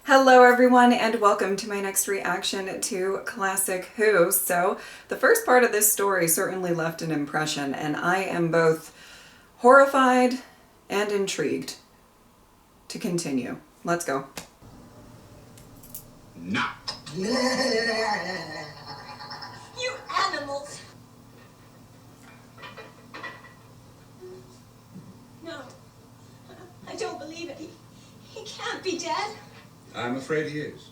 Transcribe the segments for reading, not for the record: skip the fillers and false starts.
Hello everyone and welcome to my next reaction to Classic Who. So the first part of this story certainly left an impression and I am both horrified and intrigued to continue. Let's go. Now. You animals! No, I don't believe it. He can't be dead. I'm afraid he is.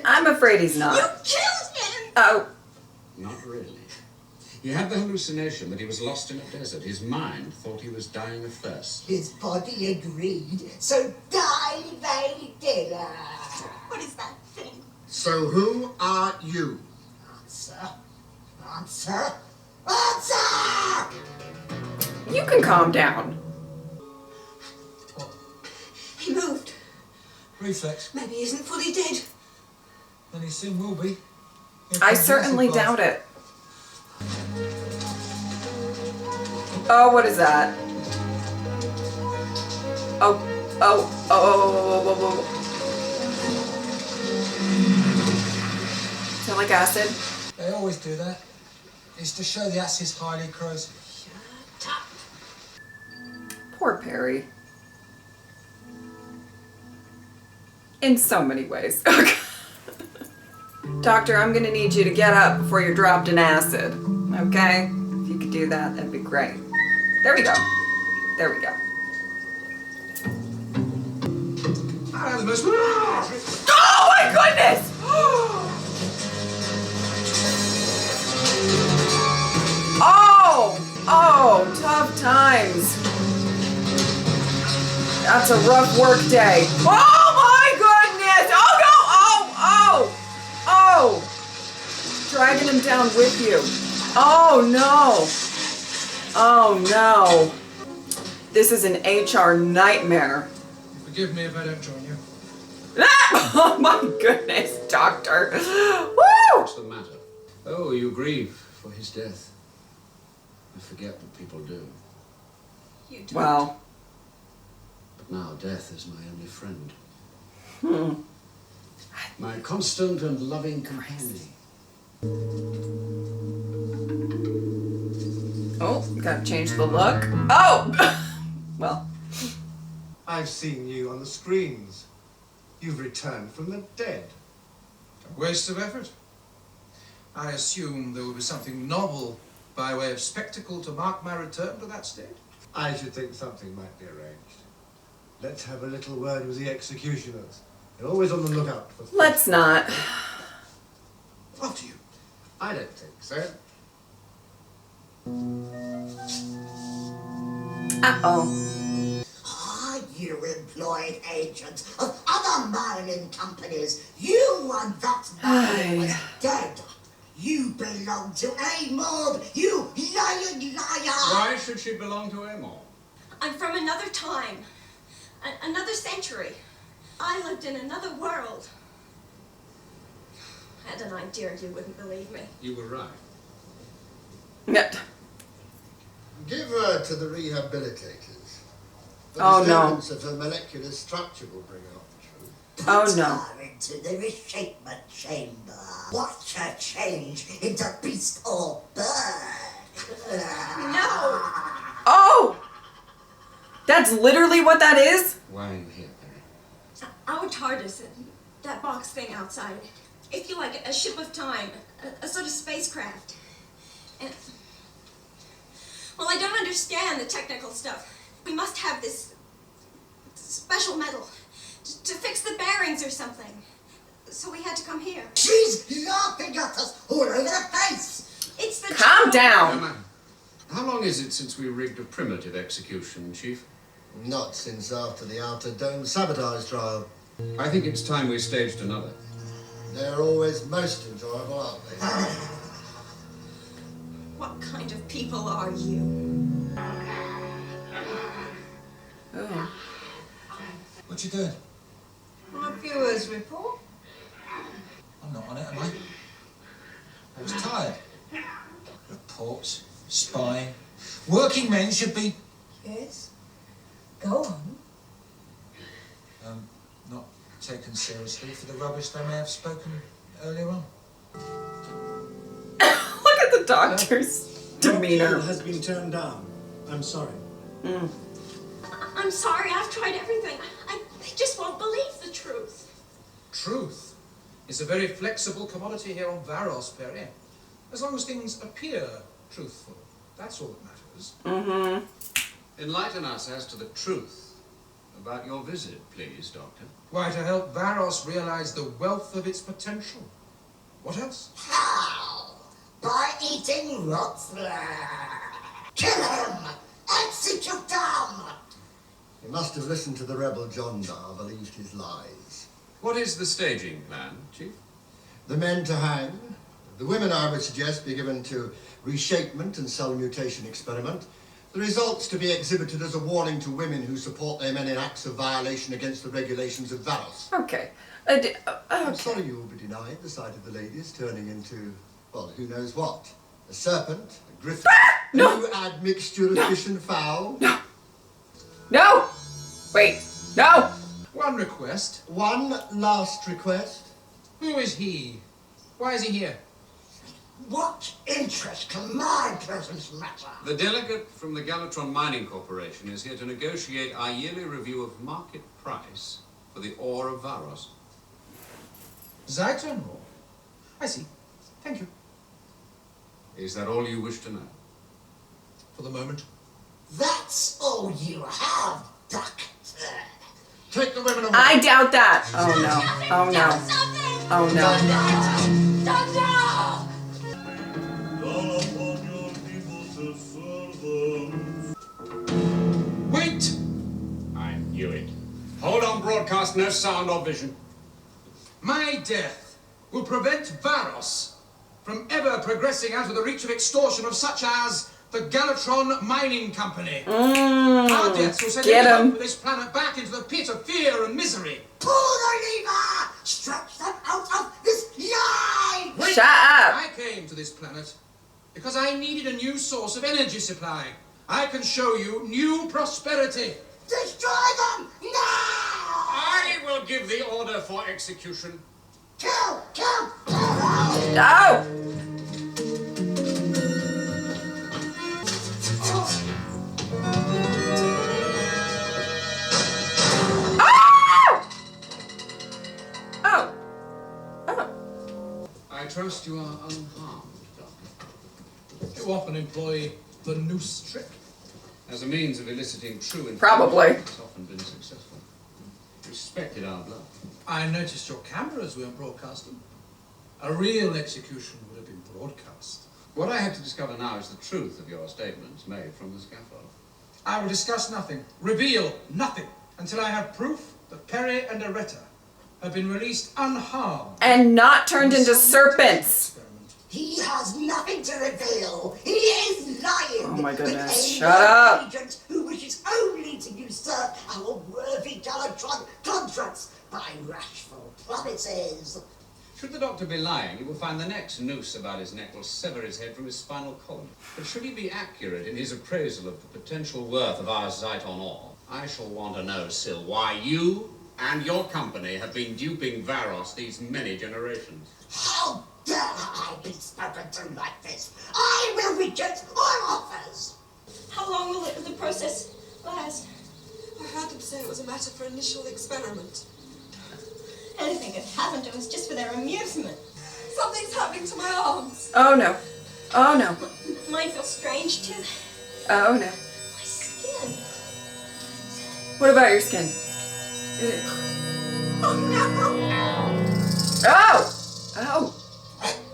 I'm afraid he's not. You killed him! Oh. Not really. He had the hallucination that he was lost in a desert. His mind thought he was dying of thirst. His body agreed, so die they did. What is that thing? So who are you? Answer. Answer. Answer! You can calm down. He moved. Reflex. Maybe he isn't fully dead. Then he soon will be. I certainly doubt it. Oh, what is that? Oh. Is that like acid? They always do that. It's to show the acid's highly corrosive. Shut up. Poor Perry. In so many ways. Doctor, I'm gonna need you to get up before you're dropped in acid. Okay? If you could do that, that'd be great. There we go. There we go. Oh my goodness! Oh, tough times. That's a rough work day. Oh my goodness! Oh! Dragging him down with you. Oh no! Oh no! This is an HR nightmare. Forgive me if I don't join you. Oh my goodness, Doctor. Woo! What's the matter? Oh, you grieve for his death. I forget that people do. You don't. Wow. But now death is my only friend. Hmm. My constant and loving companion. Oh, gotta change the look. Oh! Well. I've seen you on the screens. You've returned from the dead. A waste of effort. I assume there will be something novel by way of spectacle to mark my return to that state. I should think something might be arranged. Let's have a little word with the executioners. They're always on the lookout for... Let's not. After you. I don't think so. Are you employed agents of other mining companies? You want that mine was dead. You belong to a mob, you lying liar! Why should she belong to him all? I'm from another time. Another century. I lived in another world. I had an idea you wouldn't believe me. You were right. Yep. Give her to the rehabilitators. The Oh, no. disturbance of her molecular structure will bring out the truth. Oh, Put no. her into the reshapement chamber. Watch her change into beast or bird. No! Oh! That's literally what that is? Why are you here, Perry? Our TARDIS, that box thing outside. It's like a ship of time, a sort of spacecraft. And, well, I don't understand the technical stuff. We must have this special metal to fix the bearings or something. So we had to come here. She's laughing at us all over the face. It's the Calm down. Emma, how long is it since we rigged a primitive execution, Chief? Not since after the Outer Dome sabotage trial. I think it's time we staged another. They're always most enjoyable, aren't they? What kind of people are you? Oh. What you doing? My viewers report. I'm not on it, am I? I was tired. Reports, spying. Working men should be... Yes. Go on. Not taken seriously for the rubbish they may have spoken earlier on. Look at the doctor's demeanor. Ordeal has been turned down. I'm sorry. I'm sorry, I've tried everything. I just won't believe the truth. Truth is a very flexible commodity here on Varos, Perry. As long as things appear truthful, that's all that matters. Enlighten us as to the truth about your visit, please, Doctor. Why, to help Varos realize the wealth of its potential. What else? How? By eating Rotzler. Kill him! Execute them! He must have listened to the rebel John Dar, believed his lies. What is the staging plan, Chief? The men to hang. The women, I would suggest, be given to reshapement and cell mutation experiment. The results to be exhibited as a warning to women who support their men in acts of violation against the regulations of Varos. Okay. I'm Okay. sorry you will be denied the sight of the ladies turning into, well, who knows what. A serpent, a griffin, No. new admixture of fish and fowl. No! Wait. No! One request. One last request. Who is he? Why is he here? What interest can my presence matter? The delegate from the Galatron Mining Corporation is here to negotiate our yearly review of market price for the ore of Varos. Zyton ore. I see. Thank you. Is that all you wish to know? For the moment. That's all you have, Doctor. Take the women away. I doubt that. Oh no. Oh no. Oh no. Doctor! Wait! I knew it. Hold on, broadcast, no sound or vision. My death will prevent Varos from ever progressing out of the reach of extortion of such as the Galatron Mining Company. Our deaths will send Get everyone 'em. from this planet back into the pit of fear and misery. Pull the lever! Stretch them out of this line! Wait. Shut up. I came to this planet because I needed a new source of energy supply. I can show you new prosperity. Destroy them now! I will give the order for execution. Kill! Kill! Kill! No! Oh! Oh. Oh. I trust you are unharmed, Doctor. You often employ the noose trick. As a means of eliciting true information, Probably. it's often been successful. Respected our blood. I noticed your cameras weren't broadcasting. A real execution would have been broadcast. What I have to discover now is the truth of your statements made from the scaffold. I will discuss nothing, reveal nothing, until I have proof that Perry and Aretta have been released unharmed. And not turned into serpents. Experiment. He has nothing to reveal. He is lying. Oh my goodness, With a shut up. agent who wishes only to usurp our worthy Galatron contracts by rashful promises. Should the doctor be lying, you will find the next noose about his neck will sever his head from his spinal column. But should he be accurate in his appraisal of the potential worth of our Zyton ore, I shall want to know, Syl, why you and your company have been duping Varos these many generations. How dare I be spoken to like this? I will reject all offers. How long will the process last? I heard them say it was a matter for initial experiment. Anything could happen to us just for their amusement. Something's happening to my arms. Oh no. Oh no. Mine feels strange too. Oh no. My skin. What about your skin? Oh no! Oh! Oh!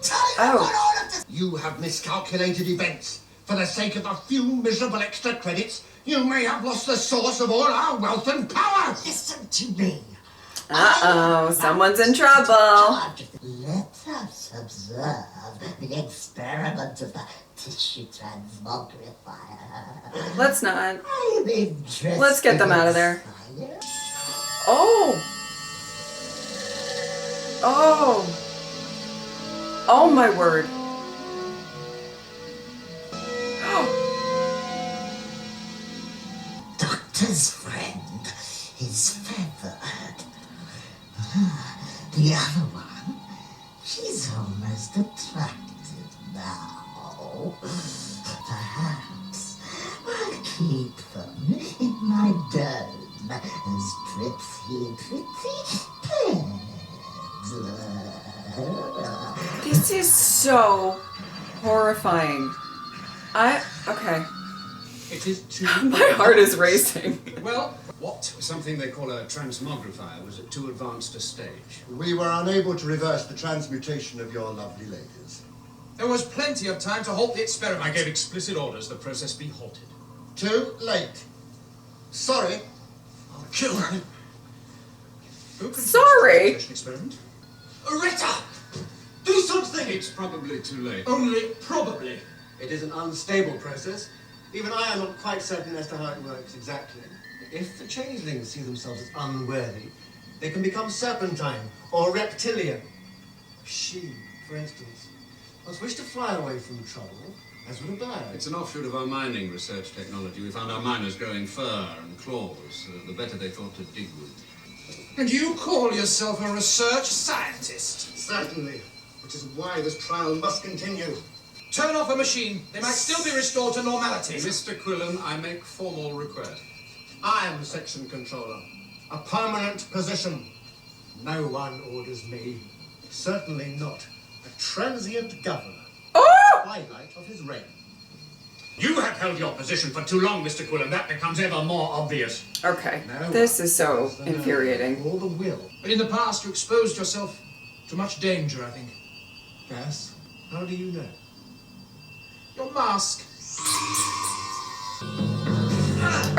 Tell you what all of this. You have miscalculated events. For the sake of a few miserable extra credits, you may have lost the source of all our wealth and power. Listen to me. Uh-oh, someone's in trouble. Let us observe the experiment of the tissue transmogrifier. Let's not. I'm interested. Let's get them out of there. in science. Oh! Oh! Oh my word. Doctor's friend is feathered. The other one, she's almost attractive now. Perhaps I'll keep them in my dome as pretty pets. This is so horrifying. Okay. It is too... My heart is racing. Well, what? Something they call a transmogrifier was at too advanced a stage. We were unable to reverse the transmutation of your lovely ladies. There was plenty of time to halt the experiment. I gave explicit orders the process be halted. Too late. Sorry. I'll kill her. Who can Sorry. fix the experiment? Rita! Do something! It's probably too late. Only probably. It is an unstable process. Even I am not quite certain as to how it works exactly. If the changelings see themselves as unworthy, they can become serpentine or reptilian. She, for instance, must wish to fly away from trouble, as would a bird. It's an offshoot of our mining research technology. We found our miners growing fur and claws, the better they thought to dig with. And you call yourself a research scientist? Certainly, which is why this trial must continue. Turn off a machine. They might still be restored to normality. Mr. Quillen, I make formal request. I am section controller, a permanent position. No one orders me. Certainly not a transient governor. Oh! Twilight of his reign. You have held your position for too long, Mr. Quillen. That becomes ever more obvious. Okay. No This one is so has the nerve infuriating. or the will. But in the past, you exposed yourself to much danger, I think. Yes? How do you know? Your mask.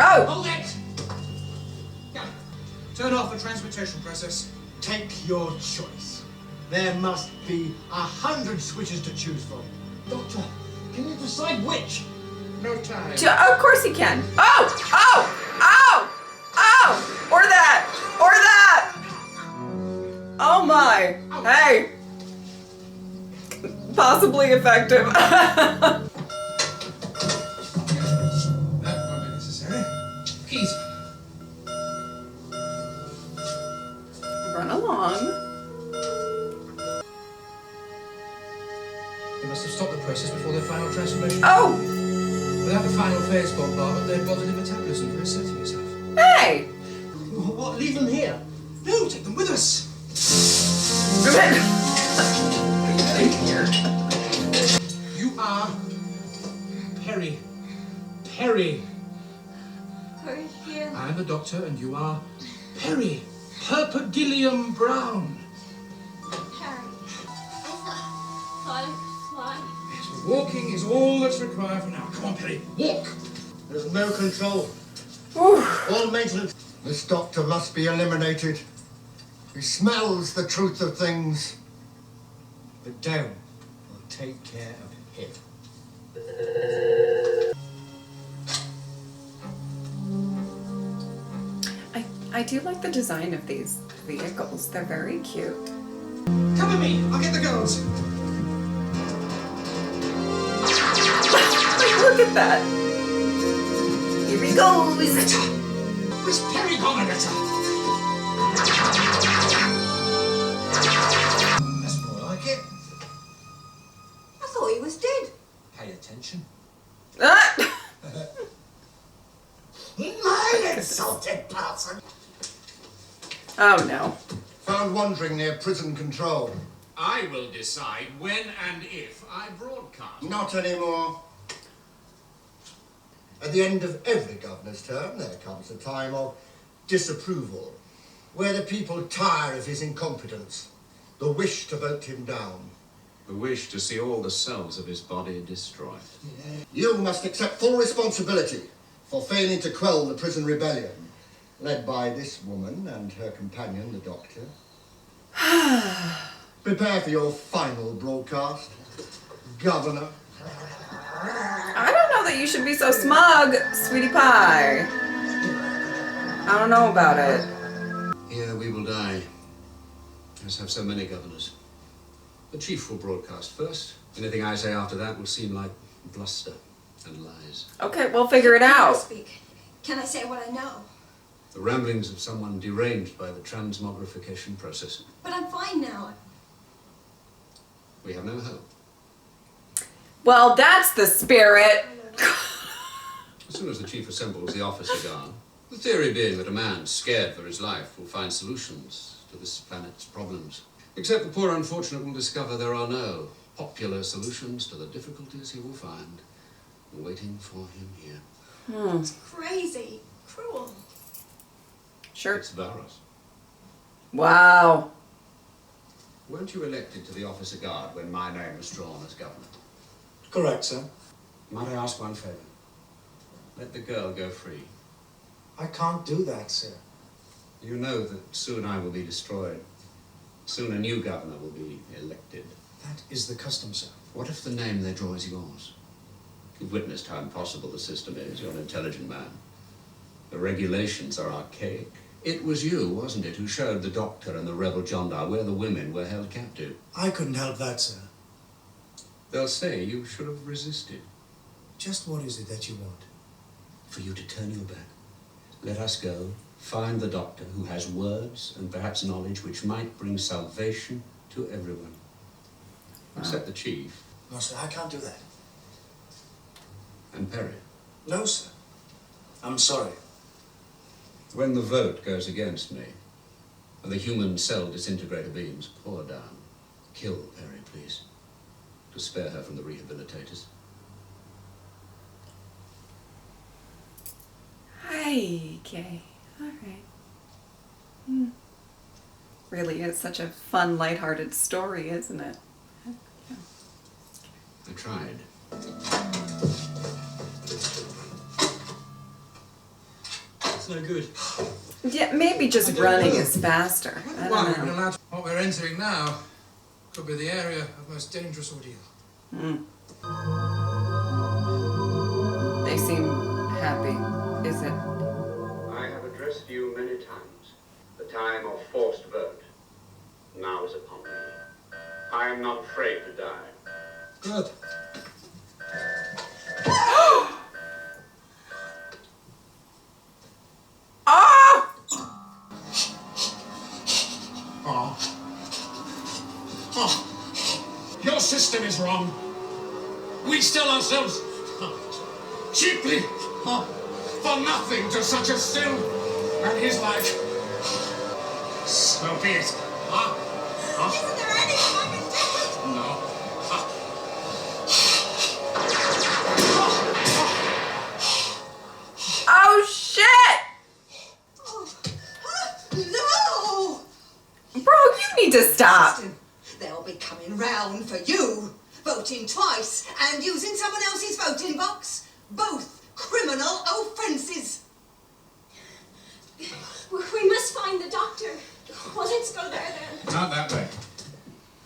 Oh! Hold it! Yeah. Turn off the transmutation process. Take your choice. There must be 100 switches to choose from. Doctor, can you decide which? No time. Of course he can. Oh! Oh! Oh! Oh! Or that! Or that! Oh my! Hey! Possibly effective. That won't be necessary. Keys. Run along. They must have stopped the process before their final transformation. Oh! Without the final phase bombardment, they'd positive metabolism for asserting yourself. Hey! What? Leave them here? No, take them with us. You are Perry. Perry. Hurry here. I'm the doctor, and you are Perry. Perpigillium Brown. Harry. I thought fly. Yes, walking is all that's required for now. Come on, Perry. Walk. There's no control. Oof. All maintenance. This doctor must be eliminated. He smells the truth of things. The dome will take care of him. I do like the design of these vehicles. They're very cute. Come with me. I'll get the girls. Like, look at that. Here he goes. Where's Perry gone, Rita? That's more like it. I thought he was dead. Pay attention. Ah! My insulted person. Oh no. Found wandering near prison control. I will decide when and if I broadcast. Not anymore. At the end of every governor's term, there comes a time of disapproval, where the people tire of his incompetence, the wish to vote him down. The wish to see all the cells of his body destroyed. You must accept full responsibility for failing to quell the prison rebellion, led by this woman and her companion, the doctor. Prepare for your final broadcast, Governor. I don't know that you should be so smug, sweetie pie. I don't know about it. Here we will die, as have so many governors. The chief will broadcast first. Anything I say after that will seem like bluster and lies. Okay, we'll figure it Can I out. speak? Can I say what I know? The ramblings of someone deranged by the transmogrification process. But I'm fine now. We have no hope. Well, that's the spirit. As soon as the chief assembles the officer guard, the theory being that a man scared for his life will find solutions to this planet's problems. Except the poor unfortunate will discover there are no popular solutions to the difficulties he will find waiting for him here. It's crazy. Cruel. Sure. It's Varos. Wow. Weren't you elected to the officer guard when my name was drawn as governor? Correct, sir. Might I ask one favor? Let the girl go free. I can't do that, sir. You know that soon I will be destroyed. Soon a new governor will be elected. That is the custom, sir. What if the name they draw is yours? You've witnessed how impossible the system is. You're an intelligent man. The regulations are archaic. It was you, wasn't it, who showed the doctor and the rebel Jondar where the women were held captive? I couldn't help that, sir. They'll say you should have resisted. Just what is it that you want? For you to turn your back. Let us go, find the doctor who has words and perhaps knowledge which might bring salvation to everyone. Except the chief. No, sir, I can't do that. And Perry. No, sir. I'm sorry. When the vote goes against me, and the human cell disintegrator beams pour down, kill Perry, please, to spare her from the rehabilitators. Okay. All right. Really is such a fun, lighthearted story, isn't it? I tried. It's no good. Yeah, maybe just running is faster. I Well, don't we're know. allowed to... What we're entering now could be the area of most dangerous ordeal. They seem happy. Is it? I have addressed you many times. The time of forced vote now is upon me. I am not afraid to die. Good. Ah! Your system is wrong. We sell ourselves cheaply for nothing to such a still and his like. So be it. Isn't there anything I can do? No. Oh shit! No! Bro, you need to stop. They'll be coming round for you, voting twice and using someone else's voting box. Both criminal offences. We must find the doctor. Well, let's go there then. Not that way.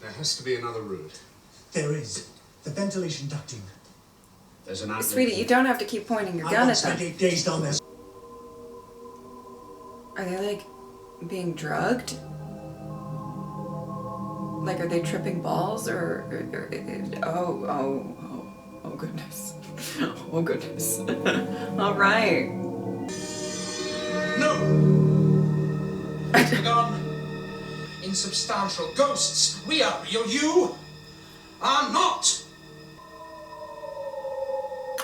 There has to be another route. There is. The ventilation ducting. There's an outlet. Sweetie, you don't have to keep pointing your I gun once at spent them. 8 days down there. Are they like being drugged? Like, are they tripping balls or oh goodness. Oh goodness. All right. No! Gone. Insubstantial ghosts. We are real. You are not.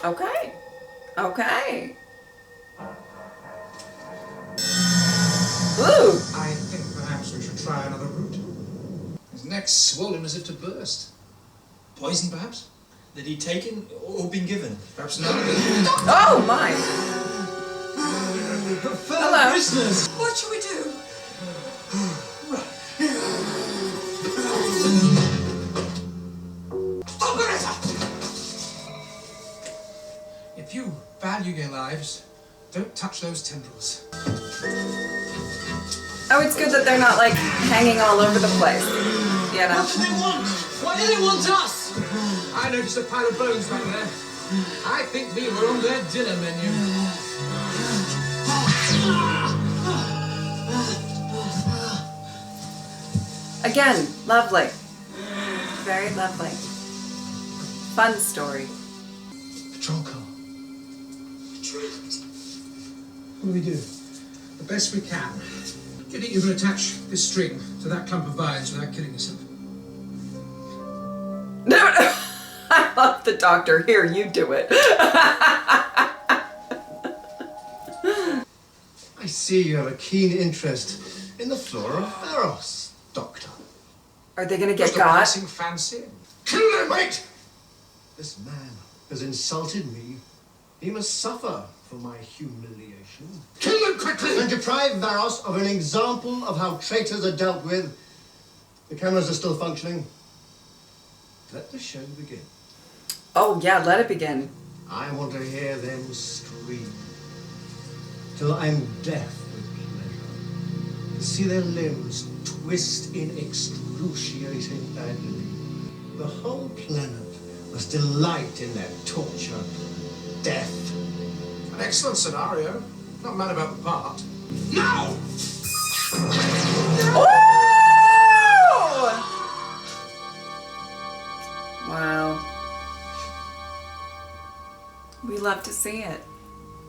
Okay. Okay. Ooh. I think perhaps we should try another route. His neck's swollen as if to burst. Poison, perhaps? That he'd taken or been given. Perhaps not. Oh my. Hello. Business. What shall we do? If you value your lives, don't touch those tendrils. Oh, it's good that they're not like hanging all over the place. You know? What do they want? Why do they want us? I noticed a pile of bones back there. I think we were on their dinner menu. Again, lovely. Very lovely. Fun story. Patrol car. What do we do? The best we can. Do you think you can attach this string to that clump of vines without killing yourself? No, no. I love the doctor. Here, you do it. I see you have a keen interest in the flora of Varos, Doctor. Are they gonna get Just a got? passing fancy. Kill him! Wait! This man has insulted me. He must suffer for my humiliation. Kill him quickly! And deprive Varos of an example of how traitors are dealt with. The cameras are still functioning. Let the show begin. Oh yeah, let it begin. I want to hear them scream till I'm deaf with pleasure. To see their limbs twist in excruciating agony. The whole planet must delight in their torture and death. An excellent scenario. Not mad about the part. Now! Oh! Wow. We love to see it.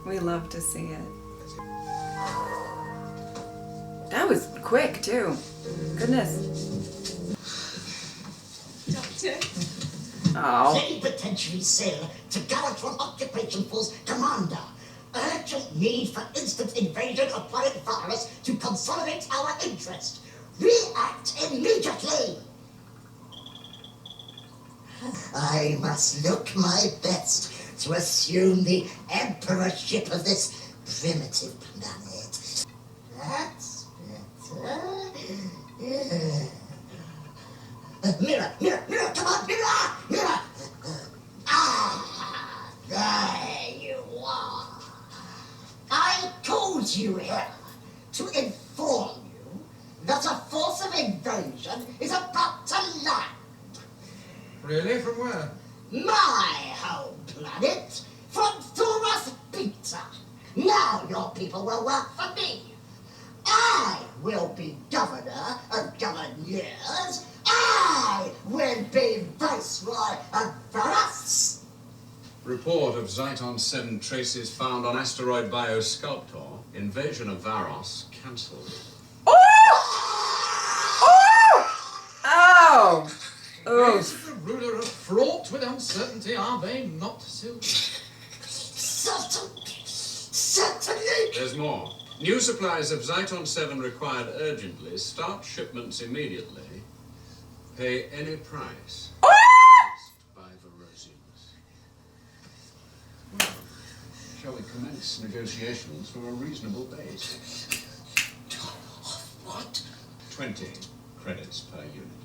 We love to see it. That was quick too. Goodness. Doctor. Oh. Plenipotentiary Sill to Galatron Occupation Force Commander. Urgent need for instant invasion of planet Varos to consolidate our interest. React immediately! I must look my best to assume the emperorship of this primitive planet. That's better. Yeah. Mirror, mirror, mirror, come on, mirror, mirror. Ah, there you are. I called you here to inform you that a force of invasion is about to land. Really? From where? My home planet, from Thoros Beta. Now your people will work for me. I will be governor of governors. I will be viceroy of Varos. Report of Zyton 7 traces found on asteroid Biosculptor. Invasion of Varos cancelled. Oh! Oh! Oh! Ways of the ruler are fraught with uncertainty, are they not, Sylvia? Certainly. There's more. New supplies of Zyton 7 required urgently. Start shipments immediately. Pay any price. By Varosians. Well, shall we commence negotiations from a reasonable base? What? 20 credits per unit.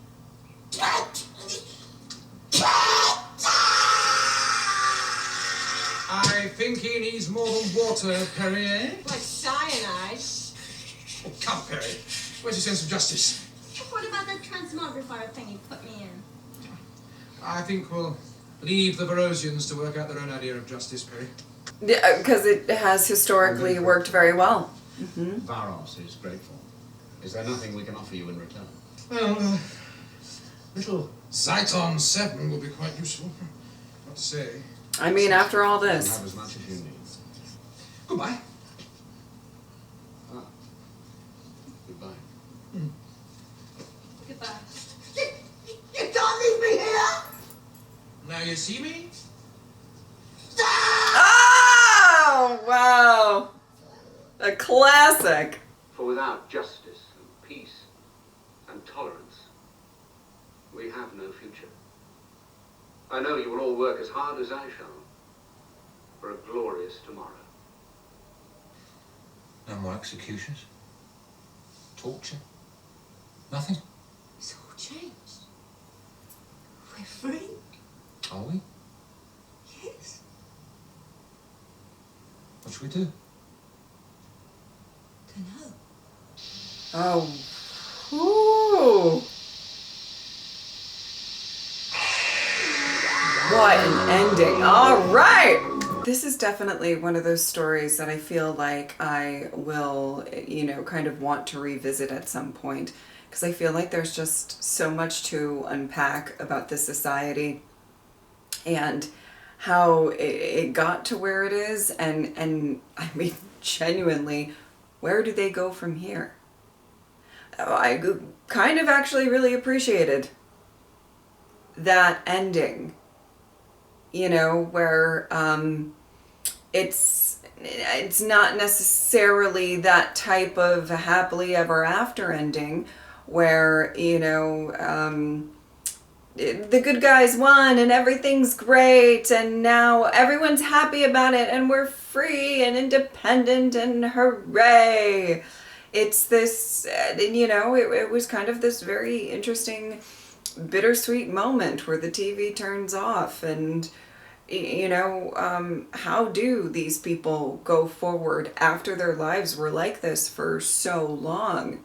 I think he needs more than water, Perrier. Like cyanide. Oh, come, Perry. Where's your sense of justice? What about that transmogrifier thing you put me in? I think we'll leave the Varosians to work out their own idea of justice, Perry. Yeah, because it has historically worked very well. Mm-hmm. Varos is grateful. Is there nothing we can offer you in return? Well, little. Zyton 7 will be quite useful. What to say? I mean, after all You this. have as much as you need. Goodbye. Ah. Goodbye. Goodbye. You can't leave me here. Now you see me? Oh! Wow! A classic. For without justice and peace and tolerance, we have no future. I know you will all work as hard as I shall for a glorious tomorrow. No more executions? Torture? Nothing? It's all changed. We're free. Are we? Yes. What should we do? Dunno. Oh. Ooh. What an ending. All right. This is definitely one of those stories that I feel like I will, kind of want to revisit at some point, because I feel like there's just so much to unpack about this society and how it got to where it is, and I mean, genuinely, where do they go from here? I kind of actually really appreciated that ending, you know, where it's not necessarily that type of happily ever after ending where, you know, the good guys won and everything's great and now everyone's happy about it and we're free and independent and hooray. It's this, you know, it was kind of this very interesting, bittersweet moment where the TV turns off and, you know, how do these people go forward after their lives were like this for so long?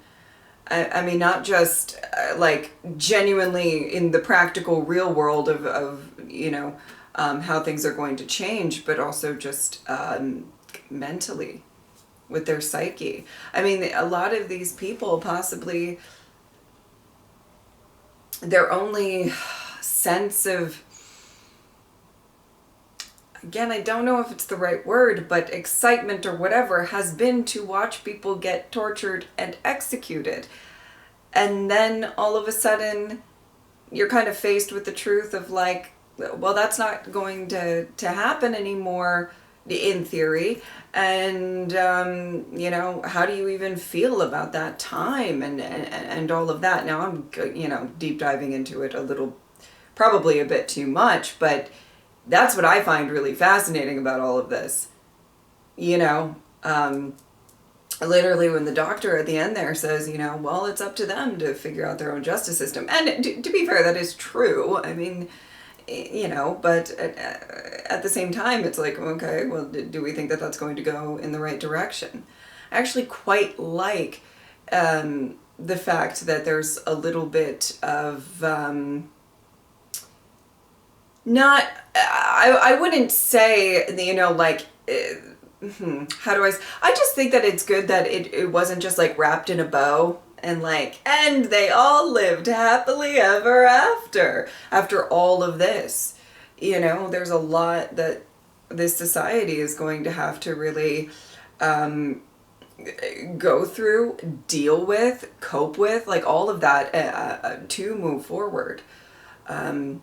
I mean, not just like genuinely in the practical real world of you know, how things are going to change, but also just mentally with their psyche. I mean, a lot of these people possibly, their only sense of, again, I don't know if it's the right word, but excitement or whatever has been to watch people get tortured and executed. And then all of a sudden you're kind of faced with the truth of like, well, that's not going to happen anymore in theory. And, you know, how do you even feel about that time and all of that? Now I'm, you know, deep diving into it a little, probably a bit too much, but that's what I find really fascinating about all of this. You know, literally when the doctor at the end there says, you know, well, it's up to them to figure out their own justice system. And to be fair, that is true. I mean, you know, but at the same time, it's like, okay, well, do we think that that's going to go in the right direction? I actually quite like the fact that there's a little bit of, not, I wouldn't say, you know, like, how do I just think that it's good that it wasn't just like wrapped in a bow and like, and they all lived happily ever after all of this. You know, there's a lot that this society is going to have to really go through, deal with, cope with, like all of that to move forward. And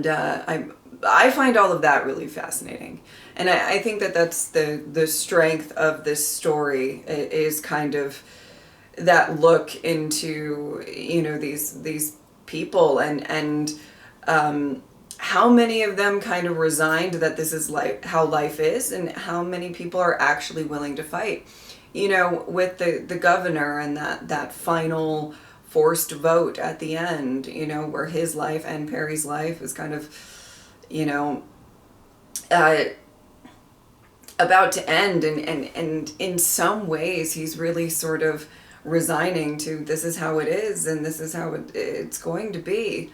I find all of that really fascinating. And I think that that's the strength of this story is kind of that look into, you know, these people and how many of them kind of resigned that this is like how life is and how many people are actually willing to fight. You know, with the governor and that final forced vote at the end, you know, where his life and Perry's life is kind of, you know, about to end, and in some ways he's really sort of resigning to this is how it is and this is how it's going to be,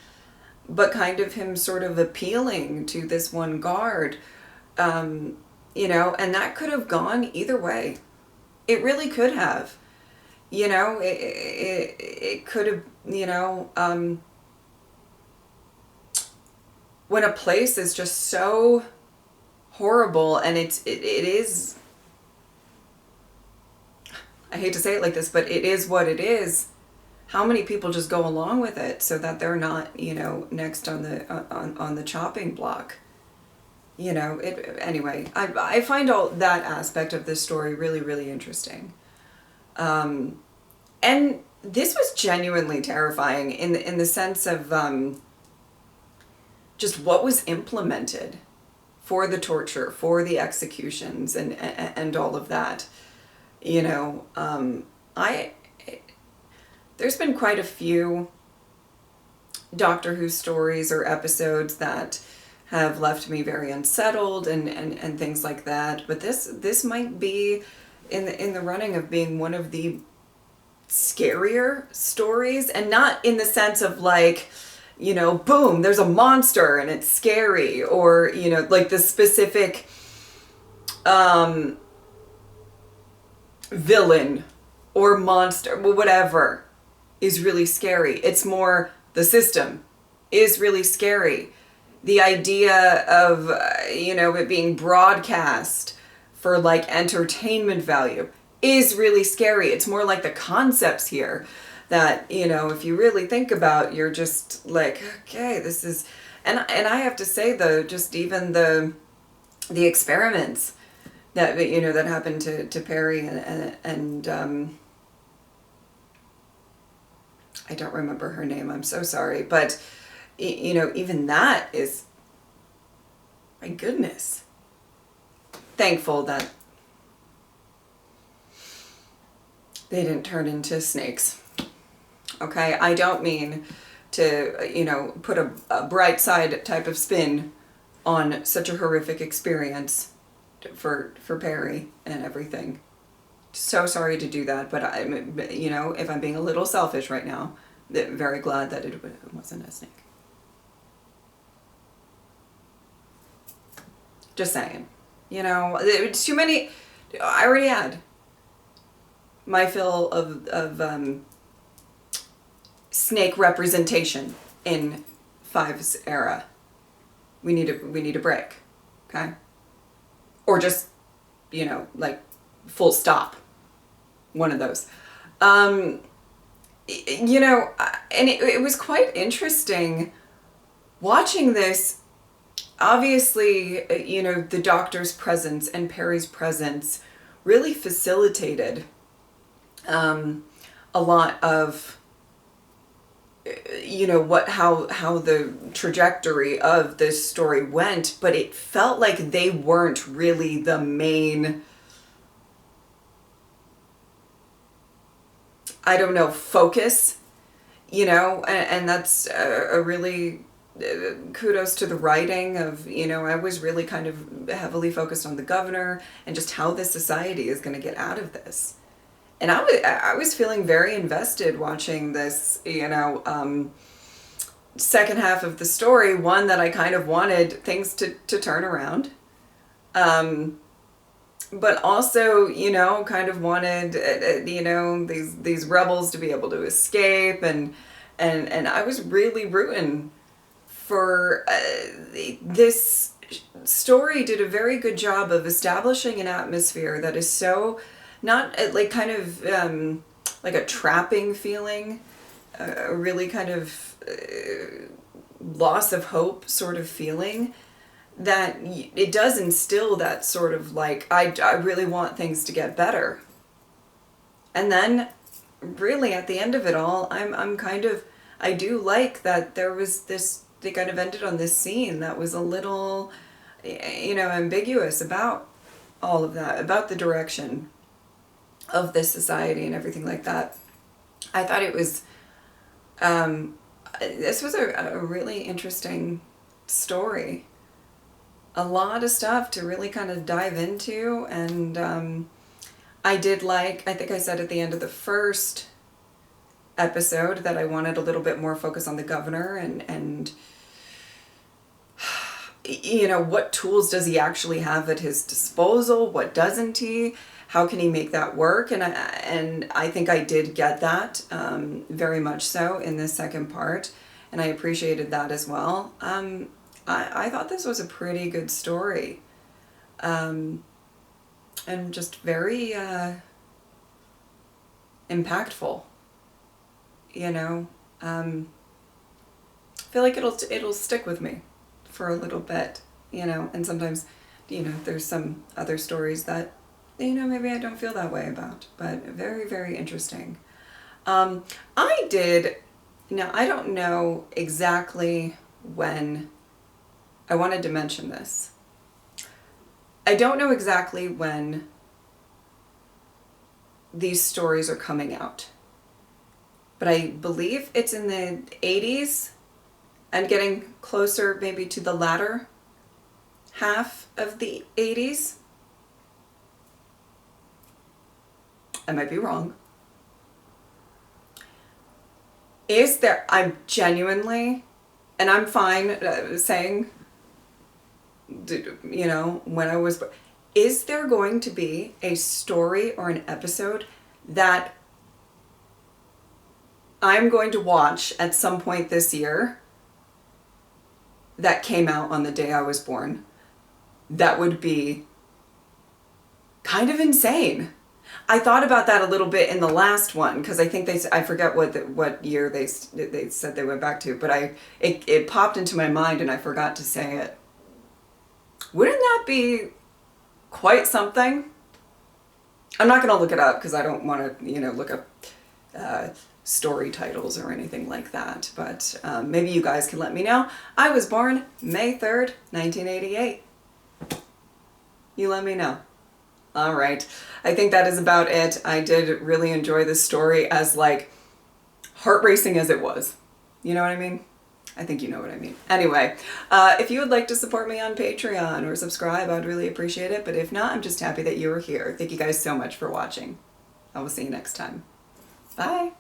but kind of him sort of appealing to this one guard, you know, and that could have gone either way. It really could have. You know, it could have, you know, when a place is just so horrible and it is, I hate to say it like this, but it is what it is. How many people just go along with it so that they're not, you know, next on the chopping block? You know, anyway, I find all that aspect of this story really, really interesting. And this was genuinely terrifying in the sense of just what was implemented for the torture, for the executions, and all of that. You know, there's been quite a few Doctor Who stories or episodes that have left me very unsettled and things like that. But this might be in the running of being one of the scarier stories, and not in the sense of like, you know, boom, there's a monster and it's scary, or, you know, like the specific villain or monster, whatever, is really scary. It's more the system is really scary. The idea of, you know, it being broadcast for like entertainment value is really scary. It's more like the concepts here that, you know, if you really think about, you're just like, okay, this is, and I have to say though, just even the experiments that, you know, that happened to Perry and I don't remember her name, I'm so sorry, but you know, even that is, my goodness, thankful that they didn't turn into snakes. Okay, I don't mean to, you know, put a bright side type of spin on such a horrific experience for Perry and everything. So sorry to do that, but I'm, you know, if I'm being a little selfish right now, very glad that it wasn't a snake. Just saying, you know, it's too many. I already had my fill of snake representation in Five's era. We need a break, okay? Or just, you know, like full stop. One of those. You know, and it was quite interesting watching this. Obviously, you know, the doctor's presence and Perry's presence really facilitated a lot of, you know, how the trajectory of this story went, but it felt like they weren't really the main, I don't know, focus, you know, and that's a really kudos to the writing of, you know, I was really kind of heavily focused on the governor and just how this society is going to get out of this. And I was feeling very invested watching this, you know, second half of the story, one that I kind of wanted things to turn around. But also, you know, kind of wanted, you know, these rebels to be able to escape, and I was really rooting for this story. Did a very good job of establishing an atmosphere that is so not like kind of like a trapping feeling, a really kind of loss of hope sort of feeling, that it does instill that sort of like, I really want things to get better. And then really at the end of it all, I'm kind of, I do like that there was this, they kind of ended on this scene that was a little, you know, ambiguous about all of that, about the direction of this society and everything like that. I thought it was, this was a really interesting story. A lot of stuff to really kind of dive into, and I did like, I think I said at the end of the first episode that I wanted a little bit more focus on the governor and you know, what tools does he actually have at his disposal? What doesn't he? How can he make that work? And I think I did get that very much so in this second part, and I appreciated that as well. I thought this was a pretty good story, and just very impactful. You know, I feel like it'll stick with me for a little bit. You know, and sometimes, you know, there's some other stories that, you know, maybe I don't feel that way about, but very, very interesting. I did, now I don't know exactly when, I wanted to mention this. I don't know exactly when these stories are coming out, but I believe it's in the 80s and getting closer maybe to the latter half of the 80s. I might be wrong. Is there, I'm genuinely, and I'm fine saying, you know, when I was, is there going to be a story or an episode that I'm going to watch at some point this year that came out on the day I was born? That would be kind of insane. I thought about that a little bit in the last one, because I think I forget what year they said they went back to, but it popped into my mind and I forgot to say it. Wouldn't that be quite something? I'm not going to look it up because I don't want to, look up story titles or anything like that, but maybe you guys can let me know. I was born May 3rd, 1988. You let me know. All right. I think that is about it. I did really enjoy this story, as like heart racing as it was. You know what I mean? I think you know what I mean. Anyway, if you would like to support me on Patreon or subscribe, I'd really appreciate it. But if not, I'm just happy that you were here. Thank you guys so much for watching. I will see you next time. Bye.